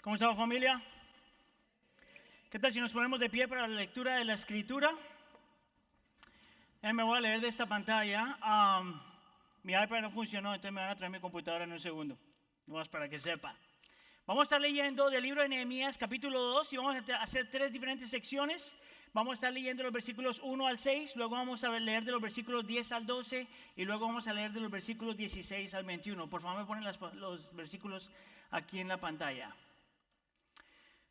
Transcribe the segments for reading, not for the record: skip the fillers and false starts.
¿Cómo está, familia? ¿Qué tal si nos ponemos de pie para la lectura de la Escritura? Me voy a leer de esta pantalla. Mi iPad no funcionó, entonces me van a traer mi computadora en un segundo. Nomás para que sepa. Vamos a estar leyendo del libro de Nehemías, capítulo 2, y vamos a hacer 3 diferentes secciones. Vamos a estar leyendo los versículos 1 al 6, luego vamos a leer de los versículos 10 al 12, y luego vamos a leer de los versículos 16 al 21. Por favor, me ponen los versículos aquí en la pantalla.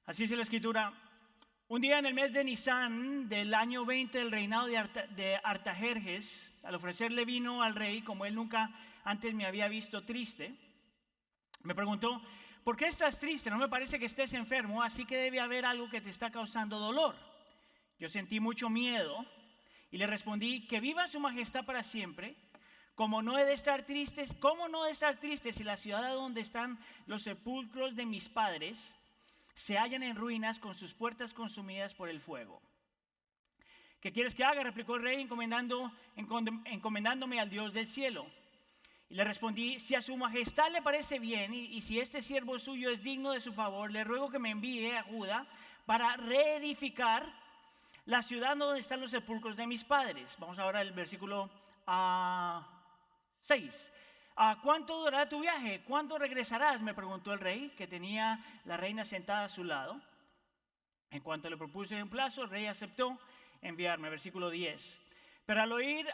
Así dice la Escritura. Un día en el mes de Nisan del año 20 del reinado de Artajerjes, al ofrecerle vino al rey, como él nunca antes me había visto triste, me preguntó: ¿por qué estás triste? No me parece que estés enfermo, así que debe haber algo que te está causando dolor. Yo sentí mucho miedo y le respondí: que viva su majestad para siempre. ¿Cómo no he de estar triste? ¿Cómo no he de estar triste si la ciudad donde están los sepulcros de mis padres se hallan en ruinas con sus puertas consumidas por el fuego? ¿Qué quieres que haga?, replicó el rey, encomendándome al Dios del cielo. Y le respondí: si a su majestad le parece bien y si este siervo suyo es digno de su favor, le ruego que me envíe a Judá para reedificar la ciudad donde están los sepulcros de mis padres. Vamos ahora al versículo 6. ¿Cuánto durará tu viaje? ¿Cuándo regresarás?, me preguntó el rey, que tenía la reina sentada a su lado. En cuanto le propuse un plazo, el rey aceptó enviarme. Versículo 10. Pero al oír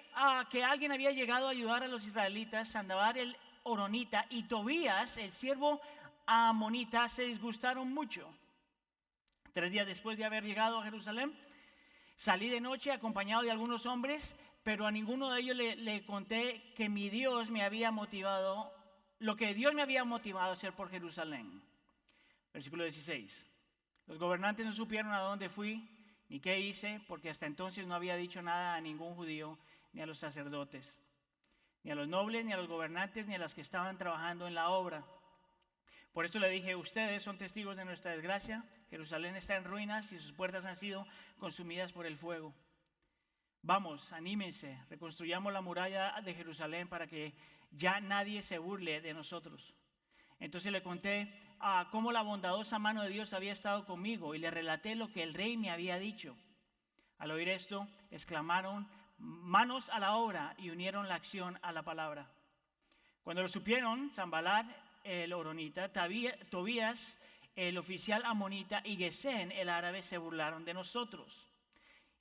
que alguien había llegado a ayudar a los israelitas, Sanballat el horonita y Tobías el siervo amonita se disgustaron mucho. 3 días después de haber llegado a Jerusalén, salí de noche acompañado de algunos hombres, pero a ninguno de ellos le conté que mi Dios me había motivado, lo que Dios me había motivado a hacer por Jerusalén. Versículo 16. Los gobernantes no supieron a dónde fui ni qué hice, porque hasta entonces no había dicho nada a ningún judío, ni a los sacerdotes, ni a los nobles, ni a los gobernantes, ni a los que estaban trabajando en la obra. Por eso le dije: ustedes son testigos de nuestra desgracia. Jerusalén está en ruinas y sus puertas han sido consumidas por el fuego. Vamos, anímense, reconstruyamos la muralla de Jerusalén para que ya nadie se burle de nosotros. Entonces le conté cómo la bondadosa mano de Dios había estado conmigo y le relaté lo que el rey me había dicho. Al oír esto, exclamaron: manos a la obra, y unieron la acción a la palabra. Cuando lo supieron, Sanballat el horonita, Tobías el oficial amonita y Gesén el árabe se burlaron de nosotros.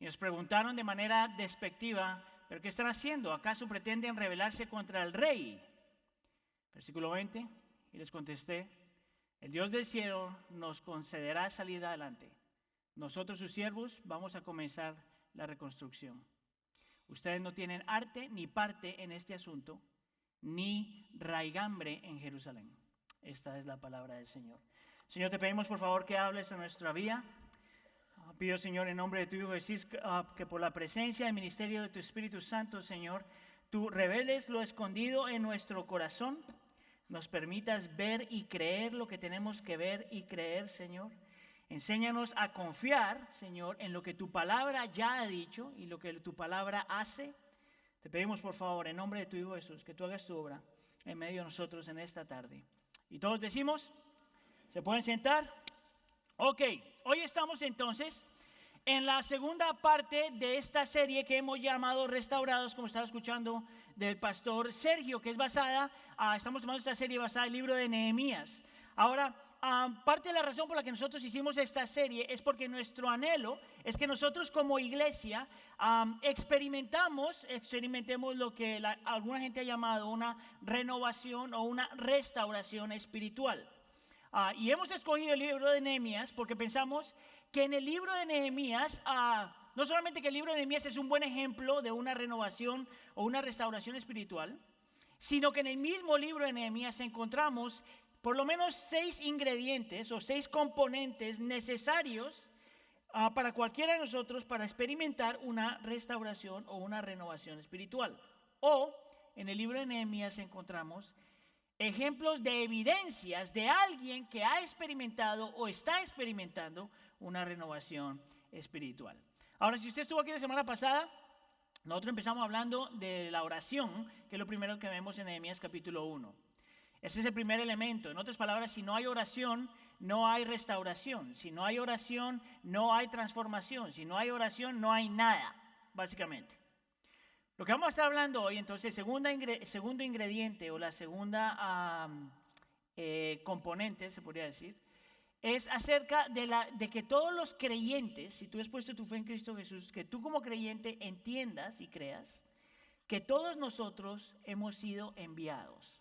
Y nos preguntaron de manera despectiva: ¿pero qué están haciendo? ¿Acaso pretenden rebelarse contra el rey? Versículo 20. Y les contesté: el Dios del cielo nos concederá salir adelante. Nosotros, sus siervos, vamos a comenzar la reconstrucción. Ustedes no tienen arte ni parte en este asunto, ni raigambre en Jerusalén. Esta es la palabra del Señor. Señor, te pedimos por favor que hables a nuestra vida. Pido, Señor, en nombre de tu Hijo Jesús, que por la presencia del ministerio de tu Espíritu Santo, Señor, tú reveles lo escondido en nuestro corazón, nos permitas ver y creer lo que tenemos que ver y creer, Señor. Enséñanos a confiar, Señor, en lo que tu palabra ya ha dicho y lo que tu palabra hace. Te pedimos por favor, en nombre de tu Hijo Jesús, que tú hagas tu obra en medio de nosotros en esta tarde. Y todos decimos: ¿se pueden sentar? Ok, hoy estamos entonces en la segunda parte de esta serie que hemos llamado Restaurados, como estaba escuchando del pastor Sergio, que es basada, estamos tomando esta serie basada en el libro de Nehemías. Ahora, parte de la razón por la que nosotros hicimos esta serie es porque nuestro anhelo es que nosotros como iglesia experimentemos lo que alguna gente ha llamado una renovación o una restauración espiritual. Y hemos escogido el libro de Nehemías porque pensamos que en el libro de Nehemías, no solamente que el libro de Nehemías es un buen ejemplo de una renovación o una restauración espiritual, sino que en el mismo libro de Nehemías encontramos por lo menos 6 ingredientes o 6 componentes necesarios para cualquiera de nosotros para experimentar una restauración o una renovación espiritual. O en el libro de Nehemías encontramos ejemplos de evidencias de alguien que ha experimentado o está experimentando una renovación espiritual. Ahora, si usted estuvo aquí la semana pasada, nosotros empezamos hablando de la oración, que es lo primero que vemos en Nehemías capítulo 1. Ese es el primer elemento. En otras palabras, si no hay oración, no hay restauración. Si no hay oración, no hay transformación. Si no hay oración, no hay nada, básicamente. Lo que vamos a estar hablando hoy, entonces, el segundo ingrediente o la segunda componente, se podría decir, es acerca de que todos los creyentes, si tú has puesto tu fe en Cristo Jesús, que tú como creyente entiendas y creas que todos nosotros hemos sido enviados.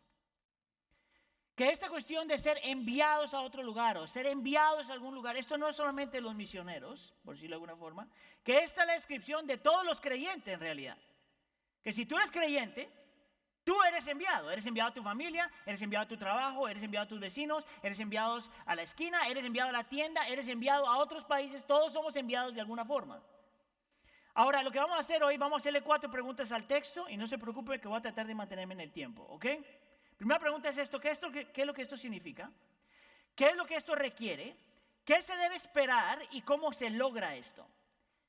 Que esta cuestión de ser enviados a otro lugar o ser enviados a algún lugar, esto no es solamente los misioneros, por decirlo de alguna forma, que esta es la descripción de todos los creyentes en realidad. Que si tú eres creyente, tú eres enviado a tu familia, eres enviado a tu trabajo, eres enviado a tus vecinos, eres enviado a la esquina, eres enviado a la tienda, eres enviado a otros países, todos somos enviados de alguna forma. Ahora, lo que vamos a hacer hoy, vamos a hacerle 4 preguntas al texto y no se preocupe que voy a tratar de mantenerme en el tiempo, ¿ok? Primera pregunta es esto, ¿qué es lo que esto significa? ¿Qué es lo que esto requiere? ¿Qué se debe esperar y cómo se logra esto?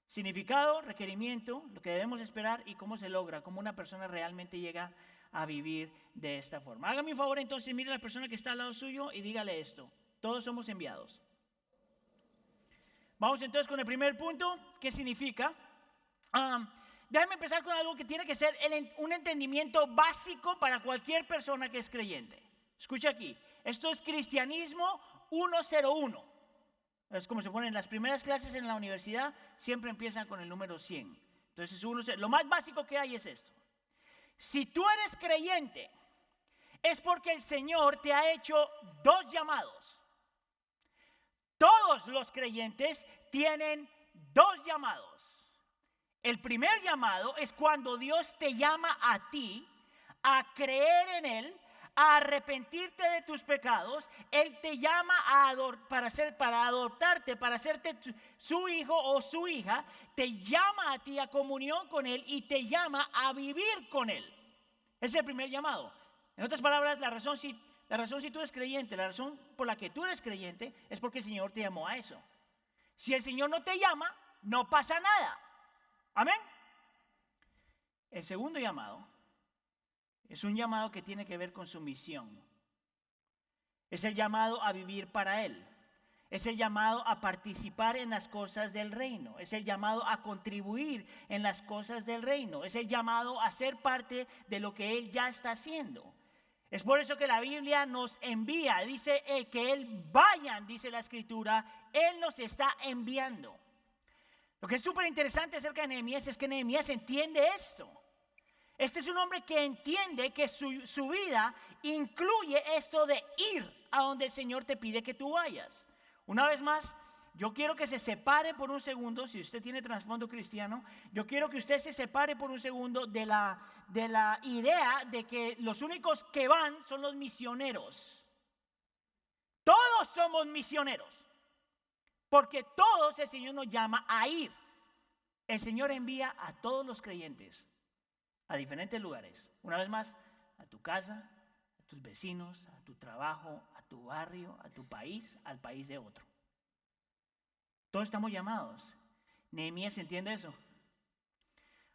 Significado, requerimiento, lo que debemos esperar y cómo se logra, cómo una persona realmente llega a vivir de esta forma. Hágame un favor entonces, mire a la persona que está al lado suyo y dígale esto, todos somos enviados. Vamos entonces con el primer punto, ¿qué significa? Déjame empezar con algo que tiene que ser un entendimiento básico para cualquier persona que es creyente. Escucha aquí, esto es Cristianismo 101. Es como se ponen las primeras clases en la universidad, siempre empiezan con el número 100. Entonces, lo más básico que hay es esto. Si tú eres creyente, es porque el Señor te ha hecho 2 llamados. Todos los creyentes tienen 2 llamados. El primer llamado es cuando Dios te llama a ti a creer en Él, a arrepentirte de tus pecados. Él te llama para adoptarte, para hacerte su hijo o su hija. Te llama a ti a comunión con Él y te llama a vivir con Él. Ese es el primer llamado. En otras palabras, la razón si tú eres creyente, la razón por la que tú eres creyente es porque el Señor te llamó a eso. Si el Señor no te llama, no pasa nada. Amén. El segundo llamado es un llamado que tiene que ver con su misión. Es el llamado a vivir para Él. Es el llamado a participar en las cosas del reino. Es el llamado a contribuir en las cosas del reino. Es el llamado a ser parte de lo que Él ya está haciendo. Es por eso que la Biblia nos envía. Dice que Él vayan, dice la Escritura. Él nos está enviando. Lo que es súper interesante acerca de Nehemías es que Nehemías entiende esto. Este es un hombre que entiende que su vida incluye esto de ir a donde el Señor te pide que tú vayas. Una vez más, yo quiero que se separe por un segundo, si usted tiene trasfondo cristiano, yo quiero que usted se separe por un segundo de la idea de que los únicos que van son los misioneros. Todos somos misioneros, porque todos el Señor nos llama a ir. El Señor envía a todos los creyentes a diferentes lugares. Una vez más, a tu casa, a tus vecinos, a tu trabajo, a tu barrio, a tu país, al país de otro. Todos estamos llamados. Nehemías entiende eso.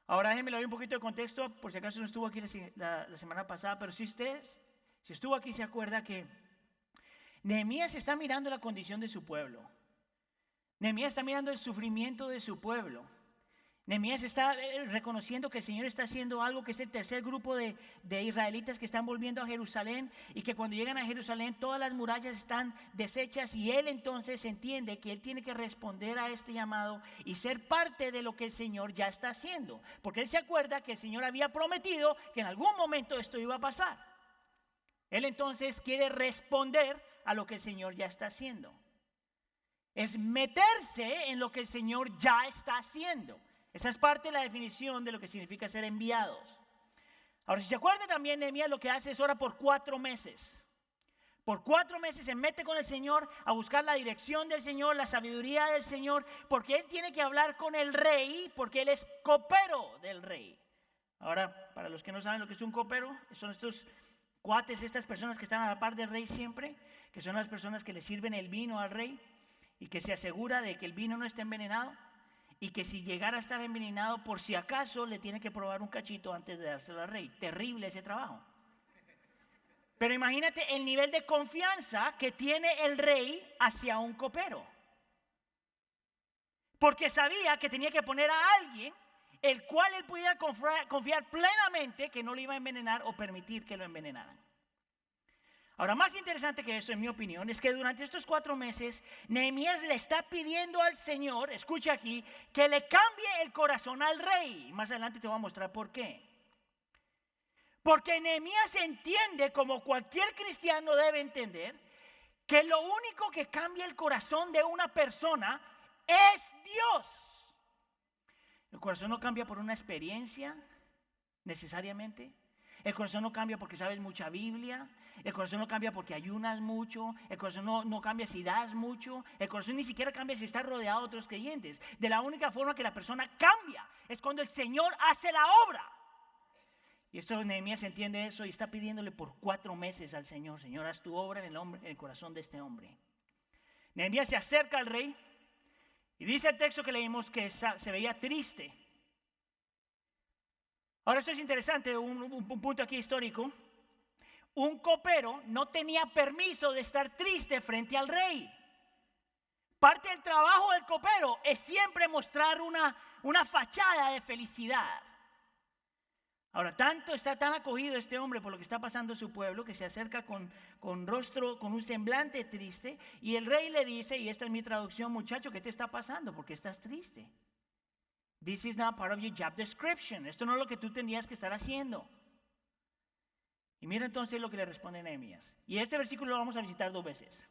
Ahora déjenme le doy un poquito de contexto, por si acaso no estuvo aquí la semana pasada, pero si estuvo aquí se acuerda que Nehemías está mirando la condición de su pueblo. Nehemías está mirando el sufrimiento de su pueblo. Nehemías está reconociendo que el Señor está haciendo algo, que es el tercer grupo de israelitas que están volviendo a Jerusalén, y que cuando llegan a Jerusalén todas las murallas están deshechas, y él entonces entiende que él tiene que responder a este llamado y ser parte de lo que el Señor ya está haciendo, porque él se acuerda que el Señor había prometido que en algún momento esto iba a pasar. Él entonces quiere responder a lo que el Señor ya está haciendo. Es meterse en lo que el Señor ya está haciendo. Esa es parte de la definición de lo que significa ser enviados. Ahora, si se acuerda también, Nehemías lo que hace es orar por 4 meses. Por 4 meses se mete con el Señor a buscar la dirección del Señor, la sabiduría del Señor, porque él tiene que hablar con el rey, porque él es copero del rey. Ahora, para los que no saben lo que es un copero, son estos cuates, estas personas que están a la par del rey siempre, que son las personas que le sirven el vino al rey y que se asegura de que el vino no esté envenenado. Y que si llegara a estar envenenado, por si acaso le tiene que probar un cachito antes de dárselo al rey. Terrible ese trabajo. Pero imagínate el nivel de confianza que tiene el rey hacia un copero. Porque sabía que tenía que poner a alguien el cual él pudiera confiar plenamente que no le iba a envenenar o permitir que lo envenenaran. Ahora, más interesante que eso, en mi opinión, es que durante estos 4 meses, Nehemías le está pidiendo al Señor, escucha aquí, que le cambie el corazón al rey. Más adelante te voy a mostrar por qué. Porque Nehemías entiende, como cualquier cristiano debe entender, que lo único que cambia el corazón de una persona es Dios. El corazón no cambia por una experiencia, necesariamente. El corazón no cambia porque sabes mucha Biblia. El corazón no cambia porque ayunas mucho. El corazón no cambia si das mucho. El corazón ni siquiera cambia si estás rodeado de otros creyentes. De la única forma que la persona cambia es cuando el Señor hace la obra. Y esto Nehemías entiende eso y está pidiéndole por 4 meses al Señor: Señor, haz tu obra en el corazón de este hombre. Nehemías se acerca al rey y dice el texto que leímos que se veía triste. Ahora, eso es interesante, un punto aquí histórico. Un copero no tenía permiso de estar triste frente al rey. Parte del trabajo del copero es siempre mostrar una fachada de felicidad. Ahora, está tan acogido este hombre por lo que está pasando en su pueblo, que se acerca con rostro, con un semblante triste, y el rey le dice, y esta es mi traducción: muchacho, ¿qué te está pasando? ¿Por qué estás triste? This is not part of your job description. Esto no es lo que tú tenías que estar haciendo. Y mira entonces lo que le responde Nehemías. Y este versículo lo vamos a visitar 2 veces.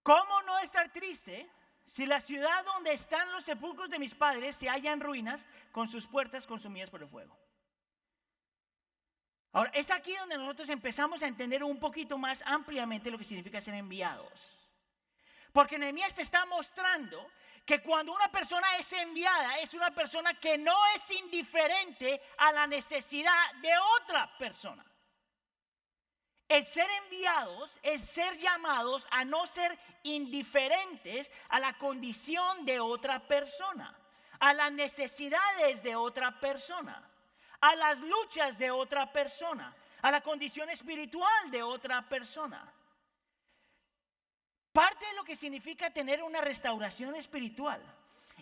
¿Cómo no estar triste si la ciudad donde están los sepulcros de mis padres se halla en ruinas, con sus puertas consumidas por el fuego? Ahora, es aquí donde nosotros empezamos a entender un poquito más ampliamente lo que significa ser enviados. Porque Nehemías te está mostrando que cuando una persona es enviada, es una persona que no es indiferente a la necesidad de otra persona. El ser enviados es ser llamados a no ser indiferentes a la condición de otra persona, a las necesidades de otra persona, a las luchas de otra persona, a la condición espiritual de otra persona. Parte de lo que significa tener una restauración espiritual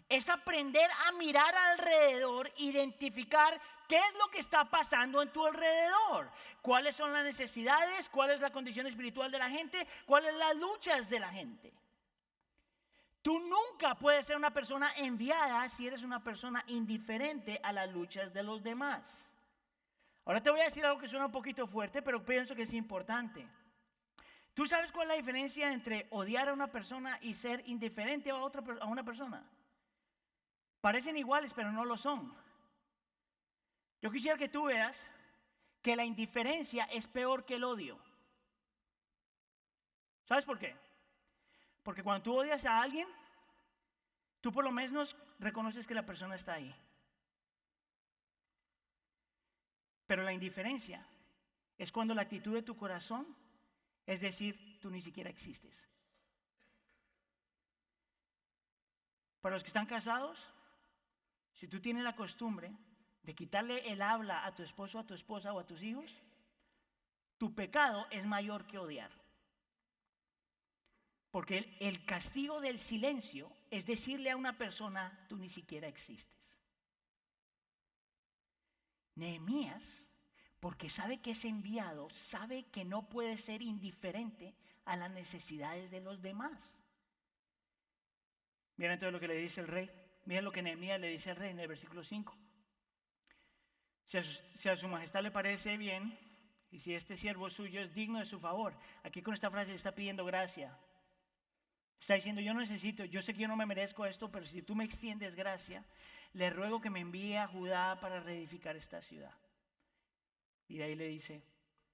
es aprender a mirar alrededor, identificar qué es lo que está pasando en tu alrededor, cuáles son las necesidades, cuál es la condición espiritual de la gente, cuáles son las luchas de la gente. Tú nunca puedes ser una persona enviada si eres una persona indiferente a las luchas de los demás. Ahora te voy a decir algo que suena un poquito fuerte, pero pienso que es importante. ¿Tú sabes cuál es la diferencia entre odiar a una persona y ser indiferente a una persona? Parecen iguales, pero no lo son. Yo quisiera que tú veas que la indiferencia es peor que el odio. ¿Sabes por qué? Porque cuando tú odias a alguien, tú por lo menos reconoces que la persona está ahí. Pero la indiferencia es cuando la actitud de tu corazón es decir, tú ni siquiera existes. Para los que están casados, si tú tienes la costumbre de quitarle el habla a tu esposo, a tu esposa o a tus hijos, tu pecado es mayor que odiar. Porque el castigo del silencio es decirle a una persona, tú ni siquiera existes. Nehemías, porque sabe que es enviado, sabe que no puede ser indiferente a las necesidades de los demás. Miren entonces lo que le dice el rey. Miren lo que Nehemías le dice al rey en el versículo 5. Si a su majestad le parece bien, y si este siervo suyo es digno de su favor. Aquí con esta frase le está pidiendo gracia. Está diciendo, yo sé que yo no me merezco esto, pero si tú me extiendes gracia, le ruego que me envíe a Judá para reedificar esta ciudad. Y de ahí le dice,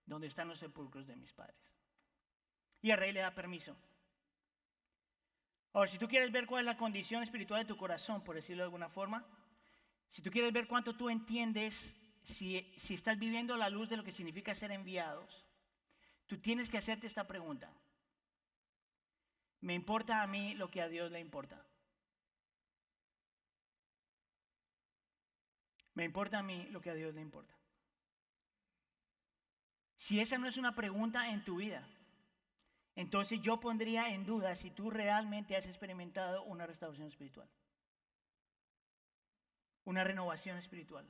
¿dónde están los sepulcros de mis padres? Y el rey le da permiso. Ahora, si tú quieres ver cuál es la condición espiritual de tu corazón, por decirlo de alguna forma, si tú quieres ver cuánto tú entiendes, si estás viviendo a la luz de lo que significa ser enviados, tú tienes que hacerte esta pregunta. ¿Me importa a mí lo que a Dios le importa? ¿Me importa a mí lo que a Dios le importa? Si esa no es una pregunta en tu vida, entonces yo pondría en duda si tú realmente has experimentado una restauración espiritual, una renovación espiritual.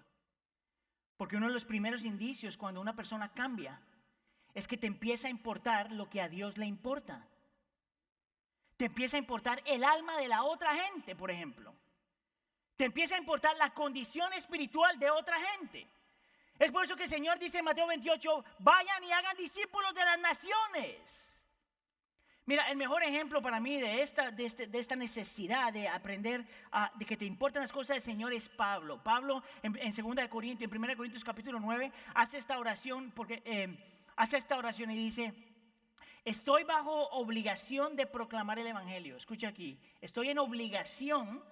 Porque uno de los primeros indicios cuando una persona cambia es que te empieza a importar lo que a Dios le importa. Te empieza a importar el alma de la otra gente, por ejemplo. Te empieza a importar la condición espiritual de otra gente. Es por eso que el Señor dice en Mateo 28, vayan y hagan discípulos de las naciones. Mira, el mejor ejemplo para mí de esta necesidad de aprender, de que te importan las cosas del Señor es Pablo. Pablo en 2 Corintios, en 1 Corintios capítulo 9, hace esta oración y dice, estoy bajo obligación de proclamar el Evangelio. Escucha aquí, estoy en obligación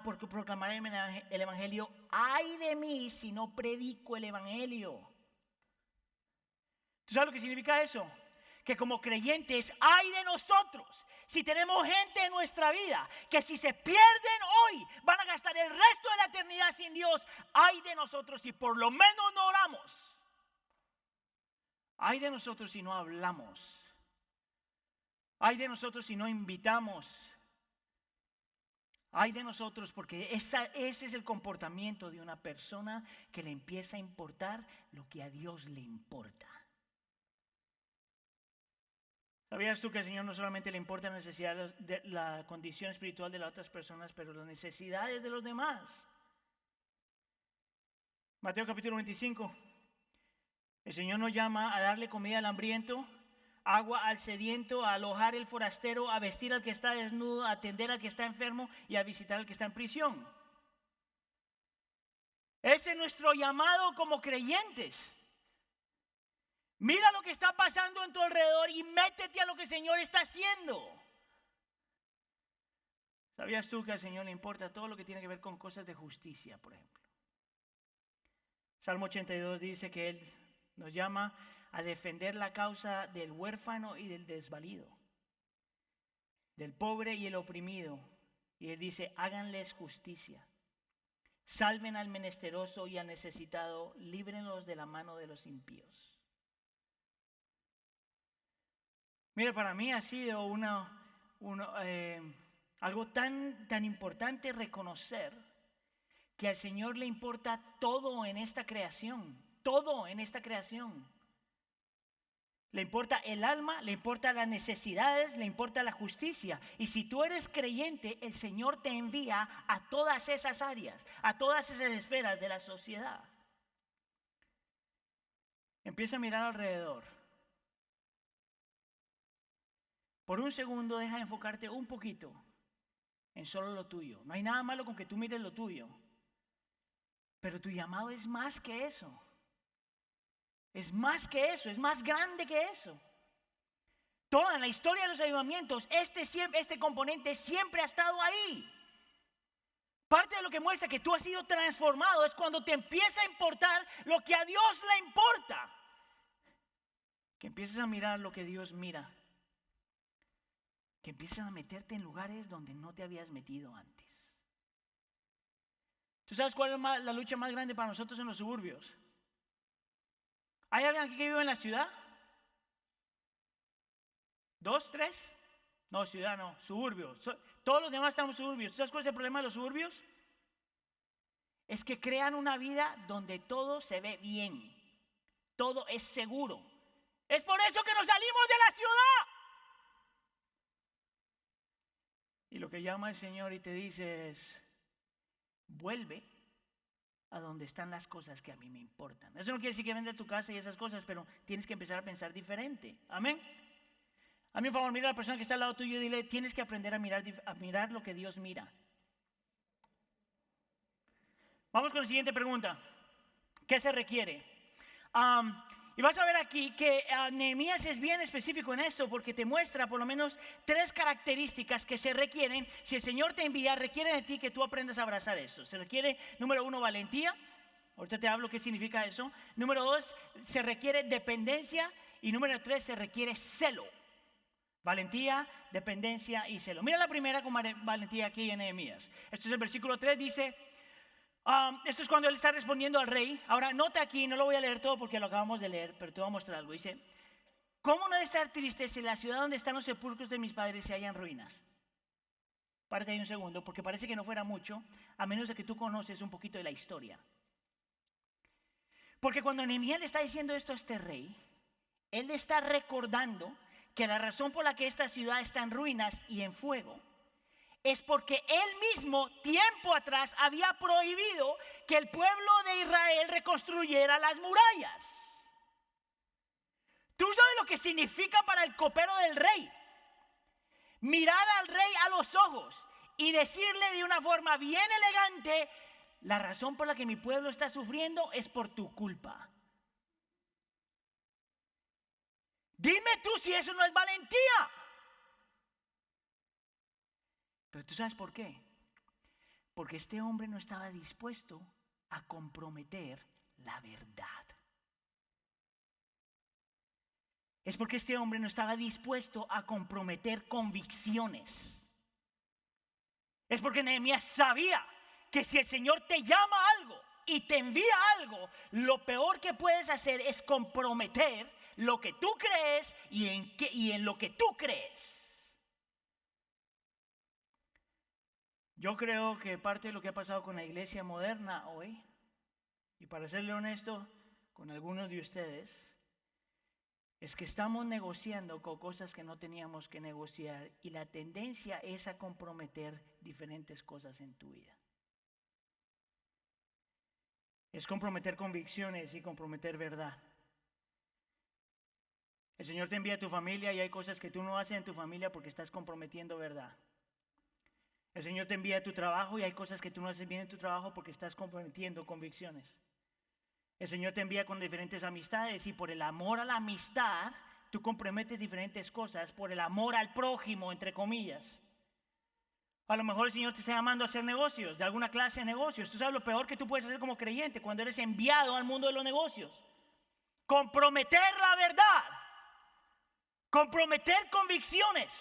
por proclamar el Evangelio. ¡Ay de mí si no predico el Evangelio! ¿Tú sabes lo que significa eso? Que como creyentes, ¡ay de nosotros! Si tenemos gente en nuestra vida que si se pierden hoy van a gastar el resto de la eternidad sin Dios, ¡ay de nosotros si por lo menos no oramos! ¡Ay de nosotros si no hablamos! ¡Ay de nosotros si no invitamos! ¡Ay de nosotros! Porque ese es el comportamiento de una persona que le empieza a importar lo que a Dios le importa. ¿Sabías tú que al Señor no solamente le importa la necesidad de la condición espiritual de las otras personas, pero las necesidades de los demás? Mateo capítulo 25. El Señor nos llama a darle comida al hambriento, agua al sediento, a alojar al forastero, a vestir al que está desnudo, a atender al que está enfermo y a visitar al que está en prisión. Ese es nuestro llamado como creyentes. Mira lo que está pasando en tu alrededor y métete a lo que el Señor está haciendo. ¿Sabías tú que al Señor le importa todo lo que tiene que ver con cosas de justicia, por ejemplo? Salmo 82 dice que Él nos llama a defender la causa del huérfano y del desvalido, del pobre y el oprimido. Y Él dice, háganles justicia. Salven al menesteroso y al necesitado, líbrenlos de la mano de los impíos. Mira, para mí ha sido algo tan importante reconocer que al Señor le importa todo en esta creación, todo en esta creación. Le importa el alma, le importa las necesidades, le importa la justicia. Y si tú eres creyente, el Señor te envía a todas esas áreas, a todas esas esferas de la sociedad. Empieza a mirar alrededor. Por un segundo deja de enfocarte un poquito en solo lo tuyo. No hay nada malo con que tú mires lo tuyo. Pero tu llamado es más que eso. Es más que eso, es más grande que eso. Toda la historia de los avivamientos, este componente siempre ha estado ahí. Parte de lo que muestra que tú has sido transformado es cuando te empieza a importar lo que a Dios le importa. Que empieces a mirar lo que Dios mira. Que empieces a meterte en lugares donde no te habías metido antes. ¿Tú sabes cuál es la lucha más grande para nosotros en los suburbios? ¿Hay alguien aquí que vive en la ciudad? ¿2, 3? No, ciudad no, suburbios. Todos los demás estamos en suburbios. ¿Tú sabes cuál es el problema de los suburbios? Es que crean una vida donde todo se ve bien. Todo es seguro. Es por eso que nos salimos de la ciudad. Y lo que llama el Señor y te dice es, vuelve a donde están las cosas que a mí me importan. Eso no quiere decir que venda tu casa y esas cosas, pero tienes que empezar a pensar diferente. Amén. A mí, por favor, mira a la persona que está al lado tuyo y dile, tienes que aprender a mirar lo que Dios mira. Vamos con la siguiente pregunta. ¿Qué se requiere? Y vas a ver aquí que Nehemías es bien específico en esto porque te muestra por lo menos 3 características que se requieren. Si el Señor te envía, requiere de ti que tú aprendas a abrazar esto. Se requiere, número 1, valentía. Ahorita te hablo qué significa eso. Número 2, se requiere dependencia. Y número 3, se requiere celo. Valentía, dependencia y celo. Mira la primera con valentía aquí en Nehemías. Esto es el versículo 3, dice, Esto es cuando él está respondiendo al rey. Ahora, nota aquí, no lo voy a leer todo porque lo acabamos de leer, pero te voy a mostrar algo. Dice, ¿cómo no debe estar triste si la ciudad donde están los sepulcros de mis padres se hallan ruinas? Párate ahí un segundo, porque parece que no fuera mucho, a menos de que tú conoces un poquito de la historia. Porque cuando Nehemías le está diciendo esto a este rey, él le está recordando que la razón por la que esta ciudad está en ruinas y en fuego es porque él mismo, tiempo atrás, había prohibido que el pueblo de Israel reconstruyera las murallas. ¿Tú sabes lo que significa para el copero del rey? Mirar al rey a los ojos y decirle de una forma bien elegante, la razón por la que mi pueblo está sufriendo es por tu culpa. Dime tú si eso no es valentía. Pero tú sabes por qué. Porque este hombre no estaba dispuesto a comprometer la verdad. Es porque este hombre no estaba dispuesto a comprometer convicciones. Es porque Nehemías sabía que si el Señor te llama a algo y te envía algo, lo peor que puedes hacer es comprometer lo que tú crees y en lo que tú crees. Yo creo que parte de lo que ha pasado con la iglesia moderna hoy, y para serle honesto con algunos de ustedes, es que estamos negociando con cosas que no teníamos que negociar y la tendencia es a comprometer diferentes cosas en tu vida. Es comprometer convicciones y comprometer verdad. El Señor te envía a tu familia y hay cosas que tú no haces en tu familia porque estás comprometiendo verdad. El Señor te envía a tu trabajo y hay cosas que tú no haces bien en tu trabajo porque estás comprometiendo convicciones. El Señor te envía con diferentes amistades y por el amor a la amistad, tú comprometes diferentes cosas, por el amor al prójimo, entre comillas. A lo mejor el Señor te está llamando a hacer negocios, de alguna clase de negocios. Tú sabes lo peor que tú puedes hacer como creyente cuando eres enviado al mundo de los negocios. Comprometer la verdad. Comprometer convicciones.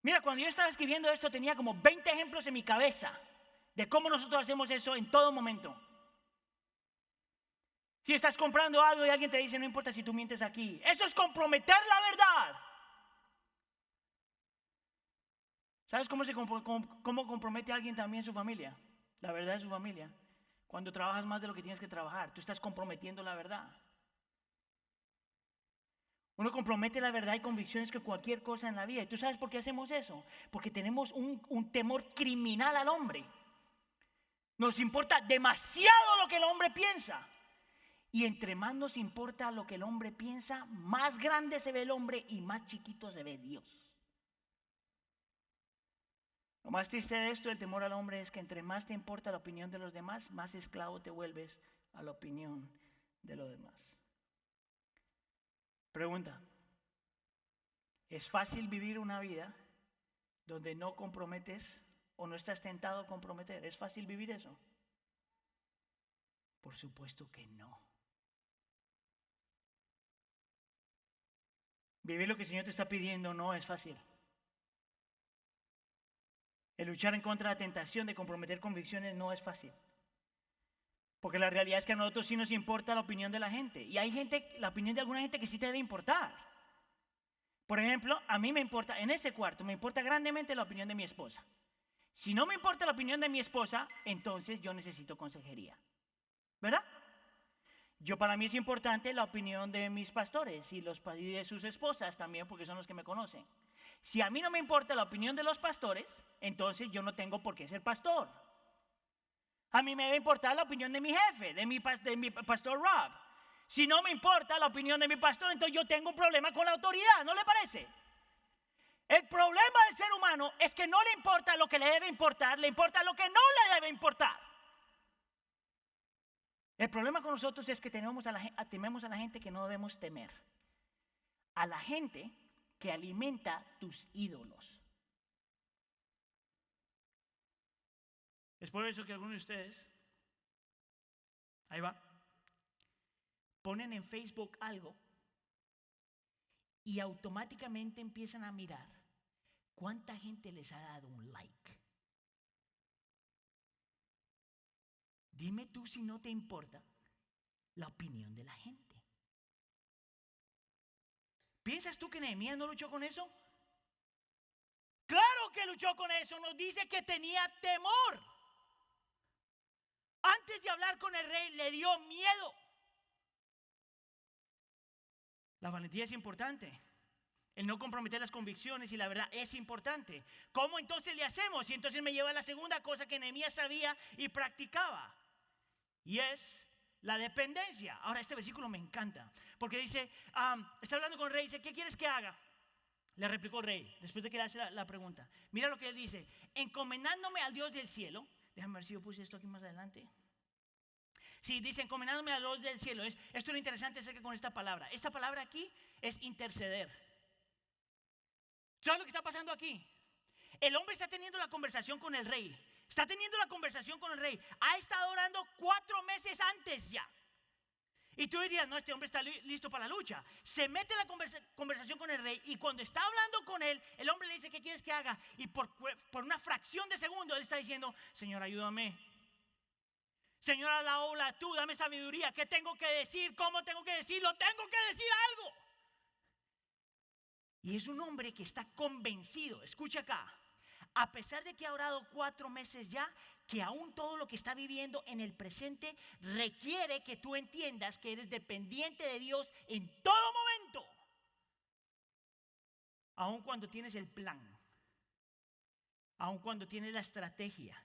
Mira, cuando yo estaba escribiendo esto tenía como 20 ejemplos en mi cabeza de cómo nosotros hacemos eso en todo momento. Si estás comprando algo y alguien te dice, no importa si tú mientes aquí. Eso es comprometer la verdad. ¿Sabes cómo compromete a alguien también su familia? La verdad de su familia. Cuando trabajas más de lo que tienes que trabajar, tú estás comprometiendo la verdad. Uno compromete la verdad y convicciones con cualquier cosa en la vida. ¿Y tú sabes por qué hacemos eso? Porque tenemos un temor criminal al hombre. Nos importa demasiado lo que el hombre piensa. Y entre más nos importa lo que el hombre piensa, más grande se ve el hombre y más chiquito se ve Dios. Lo más triste de esto, el temor al hombre, es que entre más te importa la opinión de los demás, más esclavo te vuelves a la opinión de los demás. Pregunta: ¿es fácil vivir una vida donde no comprometes o no estás tentado a comprometer? ¿Es fácil vivir eso? Por supuesto que no. Vivir lo que el Señor te está pidiendo no es fácil. El luchar en contra de la tentación de comprometer convicciones no es fácil. Porque la realidad es que a nosotros sí nos importa la opinión de la gente. Y hay la opinión de alguna gente que sí te debe importar. Por ejemplo, a mí me importa, en este cuarto, me importa grandemente la opinión de mi esposa. Si no me importa la opinión de mi esposa, entonces yo necesito consejería. ¿Verdad? Para mí es importante la opinión de mis pastores y de sus esposas también, porque son los que me conocen. Si a mí no me importa la opinión de los pastores, entonces yo no tengo por qué ser pastor. A mí me debe importar la opinión de mi jefe, de mi pastor Rob. Si no me importa la opinión de mi pastor, entonces yo tengo un problema con la autoridad, ¿no le parece? El problema del ser humano es que no le importa lo que le debe importar, le importa lo que no le debe importar. El problema con nosotros es que tememos a la gente que no debemos temer. A la gente que alimenta tus ídolos. Es por eso que algunos de ustedes, ahí va, ponen en Facebook algo y automáticamente empiezan a mirar cuánta gente les ha dado un like. Dime tú si no te importa la opinión de la gente. ¿Piensas tú que Nehemías no luchó con eso? Claro que luchó con eso. Nos dice que tenía temor. Antes de hablar con el rey, le dio miedo. La valentía es importante. El no comprometer las convicciones y la verdad es importante. ¿Cómo entonces le hacemos? Y entonces me lleva a la segunda cosa que Nehemías sabía y practicaba. Y es la dependencia. Ahora este versículo me encanta. Porque dice, está hablando con el rey, dice, ¿qué quieres que haga? Le replicó el rey, después de que le hace la pregunta. Mira lo que él dice, encomendándome al Dios del cielo. Déjame ver si yo puse esto aquí más adelante. Sí, dice, encomendándome al Dios del cielo. Esto es lo interesante acerca con esta palabra. Esta palabra aquí es interceder. ¿Sabes lo que está pasando aquí? El hombre está teniendo la conversación con el rey. Está teniendo la conversación con el rey. Ha estado orando 4 meses antes ya. Y tú dirías, no, este hombre está listo para la lucha. Se mete en la conversación con el rey y cuando está hablando con él, el hombre le dice, ¿qué quieres que haga? Y por una fracción de segundo él está diciendo, Señor, ayúdame. Señor, alaola tú, dame sabiduría. ¿Qué tengo que decir? ¿Cómo tengo que decirlo? Tengo que decir algo. Y es un hombre que está convencido, escucha acá, a pesar de que ha orado 4 meses ya, que aún todo lo que está viviendo en el presente requiere que tú entiendas que eres dependiente de Dios en todo momento. Aun cuando tienes el plan, aun cuando tienes la estrategia,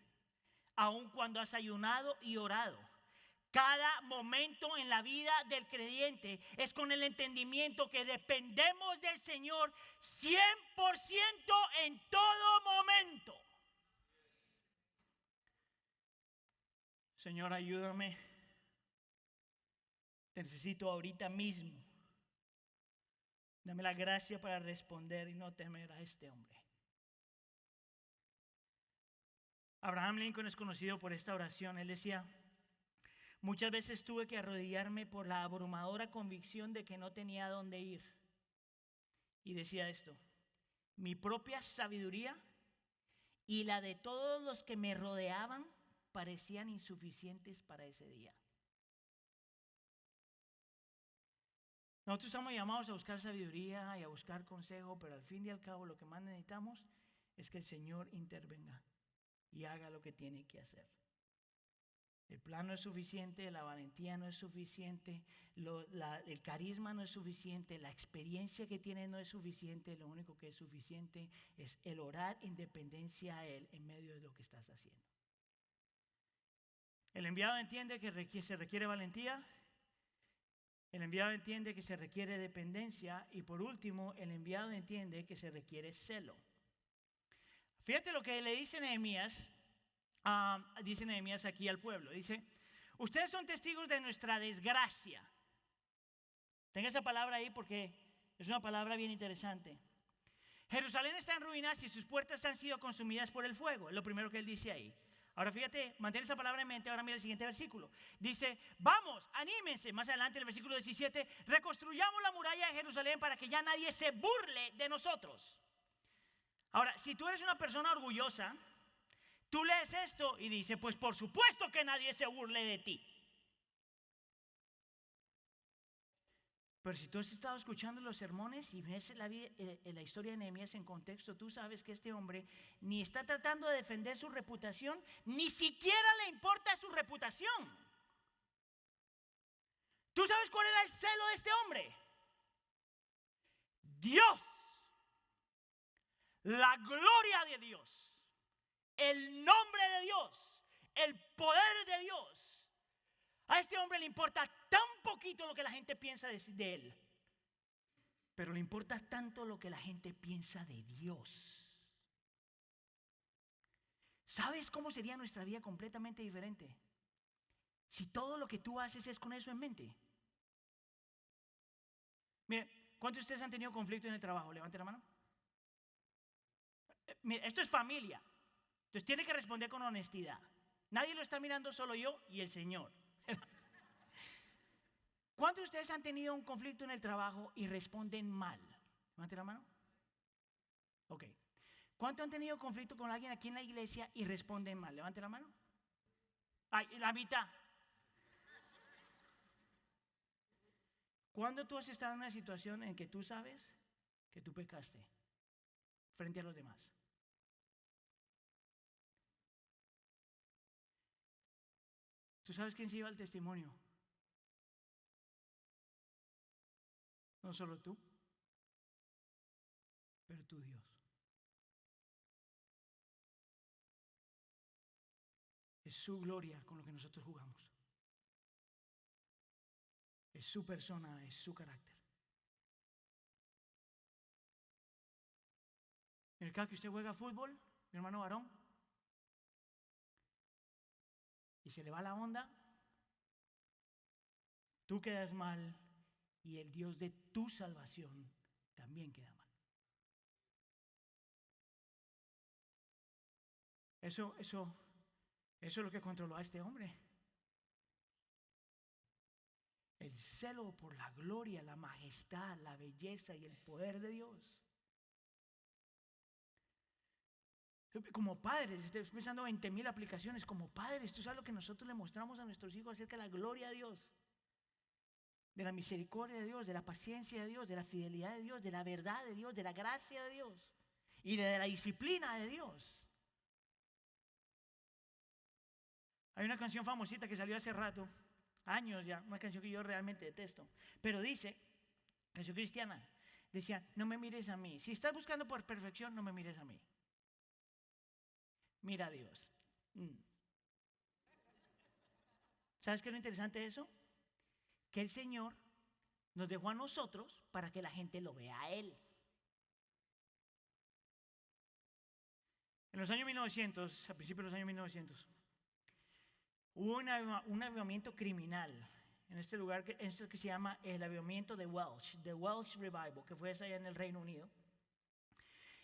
aun cuando has ayunado y orado. Cada momento en la vida del creyente es con el entendimiento que dependemos del Señor 100% en todo momento. Señor, ayúdame. Te necesito ahorita mismo. Dame la gracia para responder y no temer a este hombre. Abraham Lincoln es conocido por esta oración. Él decía, muchas veces tuve que arrodillarme por la abrumadora convicción de que no tenía a dónde ir. Y decía esto, mi propia sabiduría y la de todos los que me rodeaban parecían insuficientes para ese día. Nosotros estamos llamados a buscar sabiduría y a buscar consejo, pero al fin y al cabo lo que más necesitamos es que el Señor intervenga y haga lo que tiene que hacer. El plan no es suficiente, la valentía no es suficiente, el carisma no es suficiente, la experiencia que tienes no es suficiente. Lo único que es suficiente es el orar en dependencia a Él en medio de lo que estás haciendo. El enviado entiende que se requiere valentía. El enviado entiende que se requiere dependencia. Y por último, el enviado entiende que se requiere celo. Fíjate lo que le dice Nehemías. Dice Nehemías aquí al pueblo. Dice, ustedes son testigos de nuestra desgracia. Tenga esa palabra ahí porque es una palabra bien interesante. Jerusalén está en ruinas y sus puertas han sido consumidas por el fuego. Es lo primero que él dice ahí. Ahora fíjate, mantén esa palabra en mente. Ahora mira el siguiente versículo. Dice, vamos, anímense. Más adelante el versículo 17. Reconstruyamos la muralla de Jerusalén para que ya nadie se burle de nosotros. Ahora, si tú eres una persona orgullosa, tú lees esto y dices, pues por supuesto que nadie se burle de ti. Pero si tú has estado escuchando los sermones y ves la historia de Nehemías en contexto, tú sabes que este hombre ni está tratando de defender su reputación, ni siquiera le importa su reputación. ¿Tú sabes cuál era el celo de este hombre? Dios, la gloria de Dios, el nombre de Dios, el poder de Dios. A este hombre le importa tan poquito lo que la gente piensa de él, pero le importa tanto lo que la gente piensa de Dios. ¿Sabes cómo sería nuestra vida completamente diferente si todo lo que tú haces es con eso en mente? Mire, ¿cuántos de ustedes han tenido conflicto en el trabajo? Levante la mano. Mire, esto es familia, entonces tiene que responder con honestidad. Nadie lo está mirando, solo yo y el Señor. ¿Cuántos de ustedes han tenido un conflicto en el trabajo y responden mal? Levante la mano. Ok. ¿Cuántos han tenido conflicto con alguien aquí en la iglesia y responden mal? Levante la mano. Ay, la mitad. ¿Cuándo tú has estado en una situación en que tú sabes que tú pecaste frente a los demás? ¿Tú sabes quién se lleva el testimonio? No solo tú, pero tu Dios. Es su gloria con lo que nosotros jugamos. Es su persona, es su carácter. En el caso que usted juega fútbol, mi hermano varón, y se le va la onda, tú quedas mal y el Dios de tu salvación también queda mal. Eso es lo que controló a este hombre. El celo por la gloria, la majestad, la belleza y el poder de Dios. Como padres, estoy pensando 20,000 aplicaciones. Como padres, tú sabes lo que nosotros le mostramos a nuestros hijos acerca de la gloria de Dios, de la misericordia de Dios, de la paciencia de Dios, de la fidelidad de Dios, de la verdad de Dios, de la gracia de Dios y de la disciplina de Dios. Hay una canción famosita que salió hace rato, años ya, una canción que yo realmente detesto, pero dice, canción cristiana, decía, no me mires a mí. Si estás buscando por perfección, no me mires a mí. Mira a Dios. ¿Sabes qué es lo interesante de eso? Que el Señor nos dejó a nosotros para que la gente lo vea a Él. En los años 1900, a principios de los años 1900, hubo un avivamiento criminal en este lugar que se llama el avivamiento de Welsh, The Welsh Revival, que fue allá en el Reino Unido.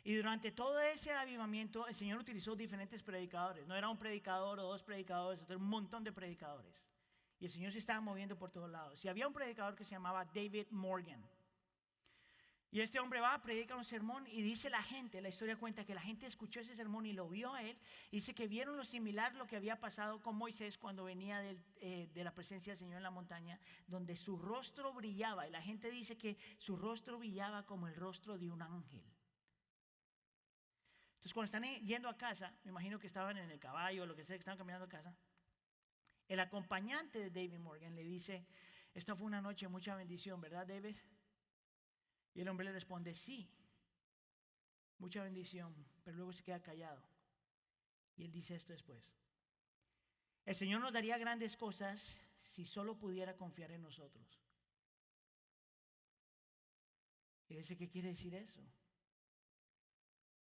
Y durante todo ese avivamiento el Señor utilizó diferentes predicadores. No era un predicador o dos predicadores, era un montón de predicadores. Y el Señor se estaba moviendo por todos lados. Y había un predicador que se llamaba David Morgan. Y este hombre va, predica un sermón y dice la historia cuenta que la gente escuchó ese sermón y lo vio a él. Dice que vieron lo similar lo que había pasado con Moisés cuando venía de la presencia del Señor en la montaña, donde su rostro brillaba. Y la gente dice que su rostro brillaba como el rostro de un ángel. Entonces cuando están yendo a casa, me imagino que estaban en el caballo o lo que sea, que estaban caminando a casa, el acompañante de David Morgan le dice, esta fue una noche de mucha bendición, ¿verdad, David? Y el hombre le responde, sí, mucha bendición, pero luego se queda callado. Y él dice esto después, el Señor nos daría grandes cosas si solo pudiera confiar en nosotros. Y dice, ¿qué quiere decir eso?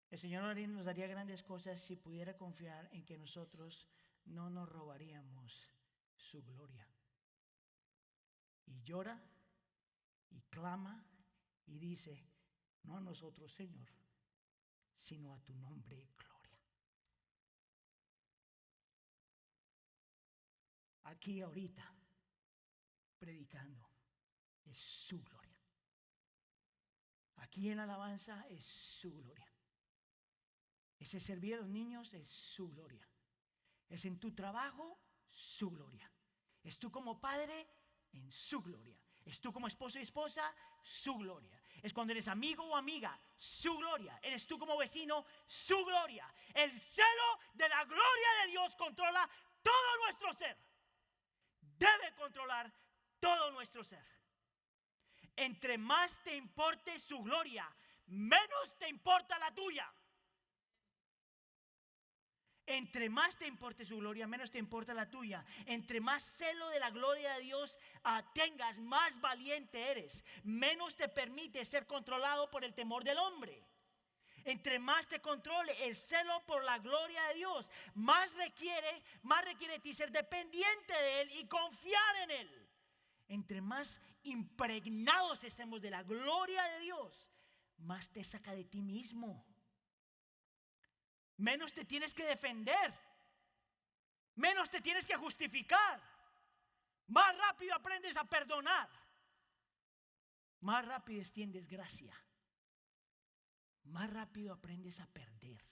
El Señor nos daría grandes cosas si pudiera confiar en que nosotros no nos robaríamos su gloria. Y llora y clama y dice, no a nosotros, Señor, sino a tu nombre, gloria. Aquí ahorita, predicando, es su gloria. Aquí en alabanza es su gloria. Ese servir a los niños es su gloria. Es en tu trabajo, su gloria. Es tú como padre, en su gloria. Es tú como esposo y esposa, su gloria. Es cuando eres amigo o amiga, su gloria. Eres tú como vecino, su gloria. El celo de la gloria de Dios controla todo nuestro ser. Debe controlar todo nuestro ser. Entre más te importe su gloria, menos te importa la tuya. Entre más te importe su gloria, menos te importa la tuya. Entre más celo de la gloria de Dios tengas, más valiente eres. Menos te permite ser controlado por el temor del hombre. Entre más te controle el celo por la gloria de Dios, más requiere de ti ser dependiente de Él y confiar en Él. Entre más impregnados estemos de la gloria de Dios, más te saca de ti mismo. Menos te tienes que defender, menos te tienes que justificar, más rápido aprendes a perdonar, más rápido extiendes gracia, más rápido aprendes a perder.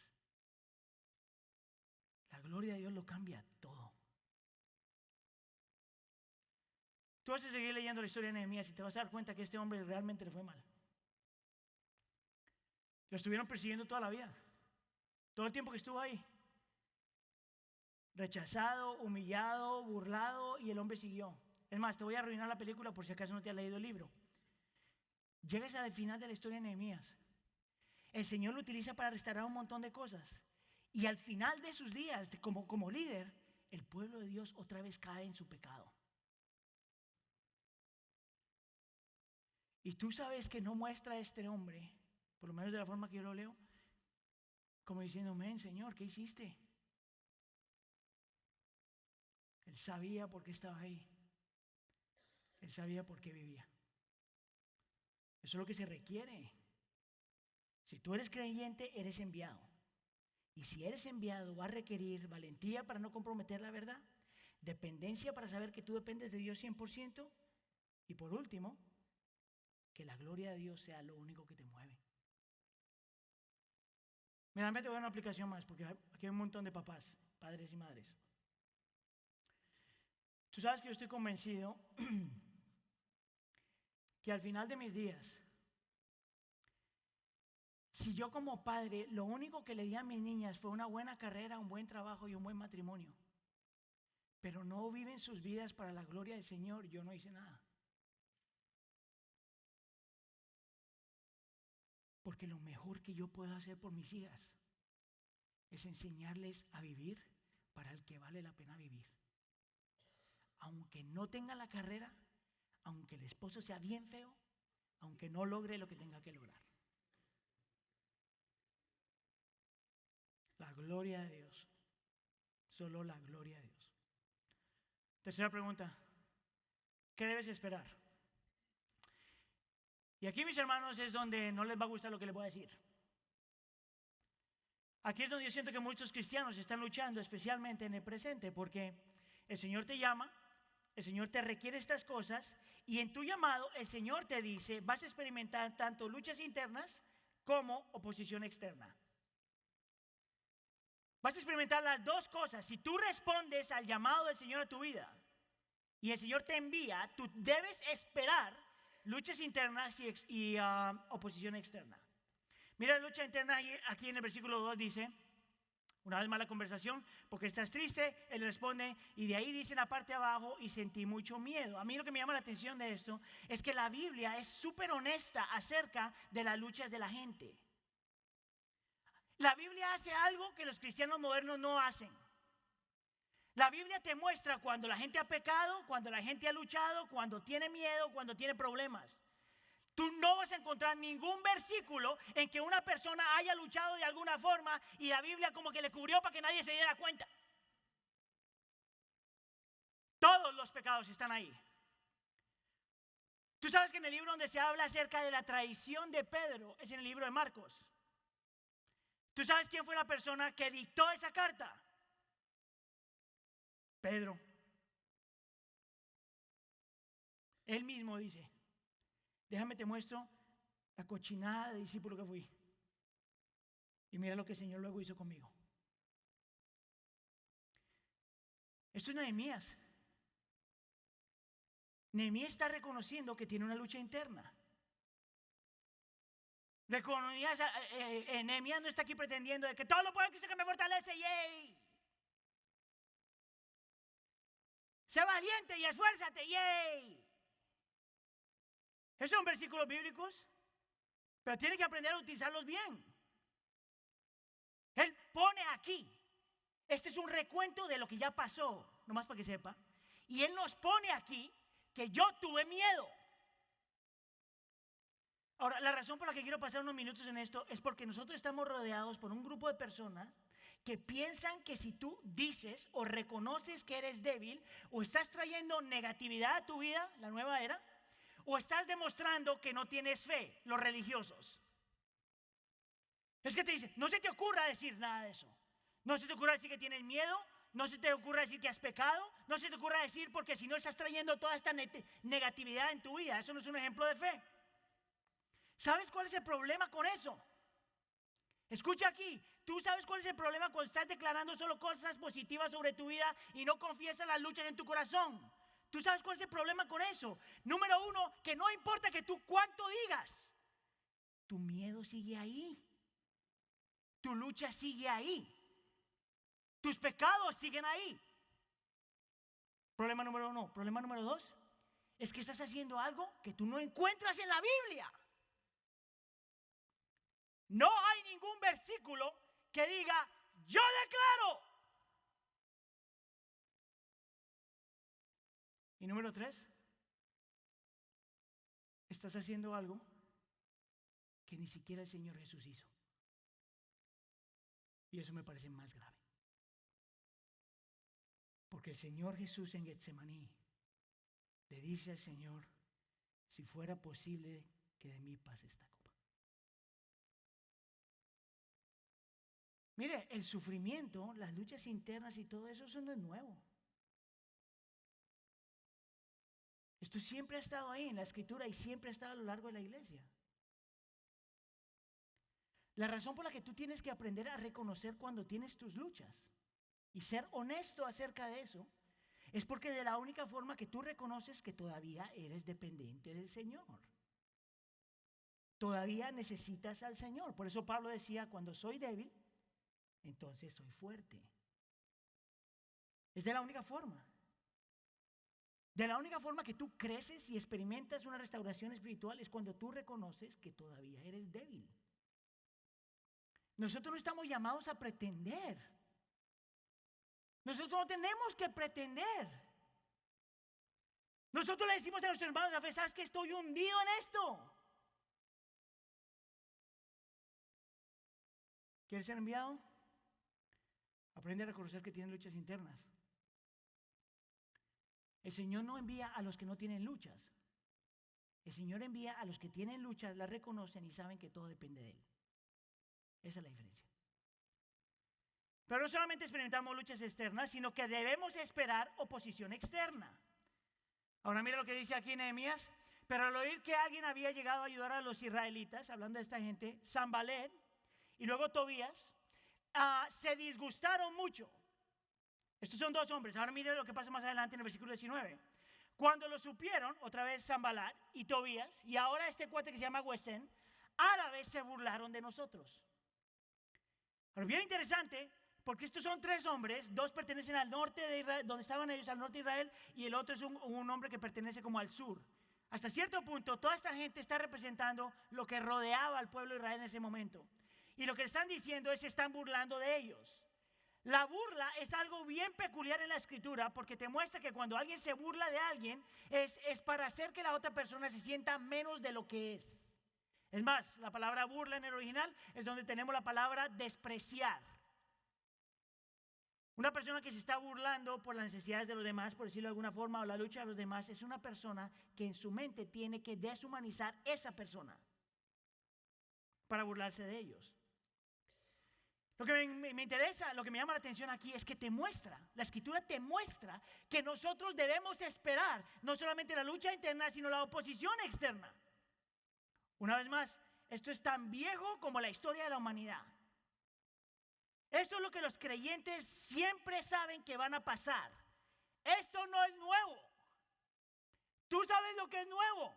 La gloria de Dios lo cambia todo. Tú vas a seguir leyendo la historia de Nehemías y te vas a dar cuenta que este hombre realmente le fue mal. Lo estuvieron persiguiendo toda la vida, todo el tiempo que estuvo ahí. Rechazado, humillado, burlado, y el hombre siguió. Es más, te voy a arruinar la película por si acaso no te has leído el libro. Llegas al final de la historia de Nehemías. El Señor lo utiliza para restaurar un montón de cosas. Y al final de sus días, como líder, el pueblo de Dios otra vez cae en su pecado. Y tú sabes que no muestra a este hombre, por lo menos de la forma que yo lo leo, como diciendo, men, Señor, ¿qué hiciste? Él sabía por qué estaba ahí. Él sabía por qué vivía. Eso es lo que se requiere. Si tú eres creyente, eres enviado. Y si eres enviado, va a requerir valentía para no comprometer la verdad, dependencia para saber que tú dependes de Dios 100%, y por último, que la gloria de Dios sea lo único que te mueve. Mira, te voy a dar una aplicación más, porque aquí hay un montón de papás, padres y madres. Tú sabes que yo estoy convencido que al final de mis días, si yo como padre lo único que le di a mis niñas fue una buena carrera, un buen trabajo y un buen matrimonio, pero no viven sus vidas para la gloria del Señor, yo no hice nada. Porque lo mejor que yo puedo hacer por mis hijas es enseñarles a vivir para el que vale la pena vivir. Aunque no tenga la carrera, aunque el esposo sea bien feo, aunque no logre lo que tenga que lograr. La gloria de Dios. Solo la gloria de Dios. Tercera pregunta. ¿Qué debes esperar? Y aquí, mis hermanos, es donde no les va a gustar lo que les voy a decir. Aquí es donde yo siento que muchos cristianos están luchando, especialmente en el presente, porque el Señor te llama, el Señor te requiere estas cosas, y en tu llamado el Señor te dice, vas a experimentar tanto luchas internas como oposición externa. Vas a experimentar las dos cosas. Si tú respondes al llamado del Señor a tu vida y el Señor te envía, tú debes esperar luchas internas y oposición externa. Mira la lucha interna aquí en el versículo 2 dice, una vez más la conversación, porque estás triste, él responde, y de ahí dice en la parte de abajo, y sentí mucho miedo. A mí lo que me llama la atención de esto es que la Biblia es súper honesta acerca de las luchas de la gente. La Biblia hace algo que los cristianos modernos no hacen. La Biblia te muestra cuando la gente ha pecado, cuando la gente ha luchado, cuando tiene miedo, cuando tiene problemas. Tú no vas a encontrar ningún versículo en que una persona haya luchado de alguna forma y la Biblia como que le cubrió para que nadie se diera cuenta. Todos los pecados están ahí. Tú sabes que en el libro donde se habla acerca de la traición de Pedro es en el libro de Marcos. ¿Tú sabes quién fue la persona que dictó esa carta? Pedro. Él mismo dice, déjame te muestro la cochinada de discípulo que fui. Y mira lo que el Señor luego hizo conmigo. Esto es Nehemías. Nehemías está reconociendo que tiene una lucha interna. Nehemías no está aquí pretendiendo de que todo lo puedo en Cristo que me fortalece. ¡Yay! Sé valiente y esfuérzate. ¡Yay! Esos son versículos bíblicos, pero tiene que aprender a utilizarlos bien. Él pone aquí, este es un recuento de lo que ya pasó, nomás para que sepa, y él nos pone aquí que yo tuve miedo. Ahora, la razón por la que quiero pasar unos minutos en esto es porque nosotros estamos rodeados por un grupo de personas que piensan que si tú dices o reconoces que eres débil o estás trayendo negatividad a tu vida, la nueva era, o estás demostrando que no tienes fe, los religiosos. Es que te dicen, no se te ocurra decir nada de eso. No se te ocurra decir que tienes miedo, no se te ocurra decir que has pecado, no se te ocurra decir porque si no estás trayendo toda esta negatividad en tu vida. Eso no es un ejemplo de fe. ¿Sabes cuál es el problema con eso? Escucha aquí, ¿tú sabes cuál es el problema cuando estás declarando solo cosas positivas sobre tu vida y no confiesas las luchas en tu corazón? ¿Tú sabes cuál es el problema con eso? Número uno, que no importa que tú cuánto digas, tu miedo sigue ahí. Tu lucha sigue ahí. Tus pecados siguen ahí. Problema número uno. Problema número dos es que estás haciendo algo que tú no encuentras en la Biblia. No hay ningún versículo que diga, yo declaro. Y número tres, estás haciendo algo que ni siquiera el Señor Jesús hizo. Y eso me parece más grave. Porque el Señor Jesús en Getsemaní le dice al Señor, si fuera posible que de mí pase esta copa. Mire, el sufrimiento, las luchas internas y todo eso, eso no es nuevo. Esto siempre ha estado ahí en la Escritura y siempre ha estado a lo largo de la iglesia. La razón por la que tú tienes que aprender a reconocer cuando tienes tus luchas y ser honesto acerca de eso es porque de la única forma que tú reconoces que todavía eres dependiente del Señor. Todavía necesitas al Señor. Por eso Pablo decía, cuando soy débil, entonces soy fuerte. Es de la única forma. De la única forma que tú creces y experimentas una restauración espiritual es cuando tú reconoces que todavía eres débil. Nosotros no estamos llamados a pretender. Nosotros no tenemos que pretender. Nosotros le decimos a nuestros hermanos de la fe, ¿sabes que estoy hundido en esto? ¿Quieres ser enviado? Aprende a reconocer que tienes luchas internas. El Señor no envía a los que no tienen luchas. El Señor envía a los que tienen luchas, las reconocen y saben que todo depende de Él. Esa es la diferencia. Pero no solamente experimentamos luchas externas, sino que debemos esperar oposición externa. Ahora mira lo que dice aquí Nehemías. Pero al oír que alguien había llegado a ayudar a los israelitas, hablando de esta gente, Sanballat y luego Tobías, se disgustaron mucho. Estos son dos hombres. Ahora mire lo que pasa más adelante en el versículo 19. Cuando lo supieron, otra vez Sanballat y Tobías, y ahora este cuate que se llama Gesem, árabes se burlaron de nosotros. Pero bien interesante, porque estos son tres hombres, dos pertenecen al norte de Israel, donde estaban ellos, al norte de Israel, y el otro es un hombre que pertenece como al sur. Hasta cierto punto, toda esta gente está representando lo que rodeaba al pueblo de Israel en ese momento. Y lo que están diciendo es que se están burlando de ellos. La burla es algo bien peculiar en la Escritura porque te muestra que cuando alguien se burla de alguien es para hacer que la otra persona se sienta menos de lo que es. Es más, la palabra burla en el original es donde tenemos la palabra despreciar. Una persona que se está burlando por las necesidades de los demás, por decirlo de alguna forma, o la lucha de los demás, es una persona que en su mente tiene que deshumanizar esa persona para burlarse de ellos. Lo que me interesa, lo que me llama la atención aquí es que te muestra, la Escritura te muestra que nosotros debemos esperar no solamente la lucha interna, sino la oposición externa. Una vez más, esto es tan viejo como la historia de la humanidad. Esto es lo que los creyentes siempre saben que van a pasar. Esto no es nuevo. ¿Tú sabes lo que es nuevo?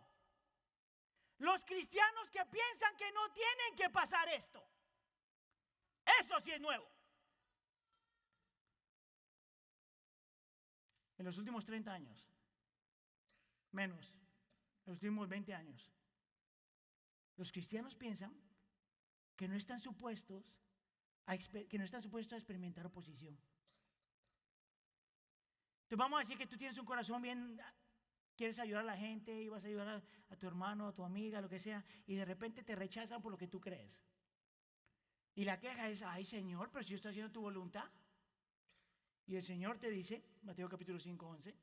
Los cristianos que piensan que no tienen que pasar esto. Eso sí es nuevo. En los últimos 30 años, menos, en los últimos 20 años, los cristianos piensan que no están supuestos a experimentar oposición. Entonces vamos a decir que tú tienes un corazón bien, quieres ayudar a la gente y vas a ayudar a tu hermano, a tu amiga, lo que sea, y de repente te rechazan por lo que tú crees. Y la queja es, ay Señor, pero si yo estoy haciendo tu voluntad. Y el Señor te dice, Mateo capítulo 5, 11,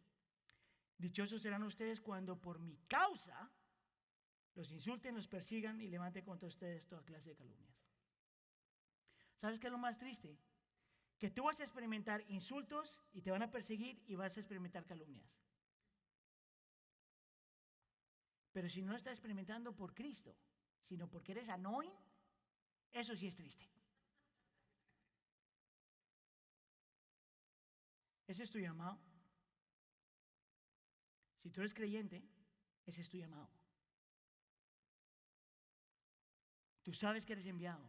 dichosos serán ustedes cuando por mi causa los insulten, los persigan y levanten contra ustedes toda clase de calumnias. ¿Sabes qué es lo más triste? Que tú vas a experimentar insultos y te van a perseguir y vas a experimentar calumnias. Pero si no estás experimentando por Cristo, sino porque eres annoying, eso sí es triste. ¿Ese es tu llamado? Si tú eres creyente, ese es tu llamado. Tú sabes que eres enviado.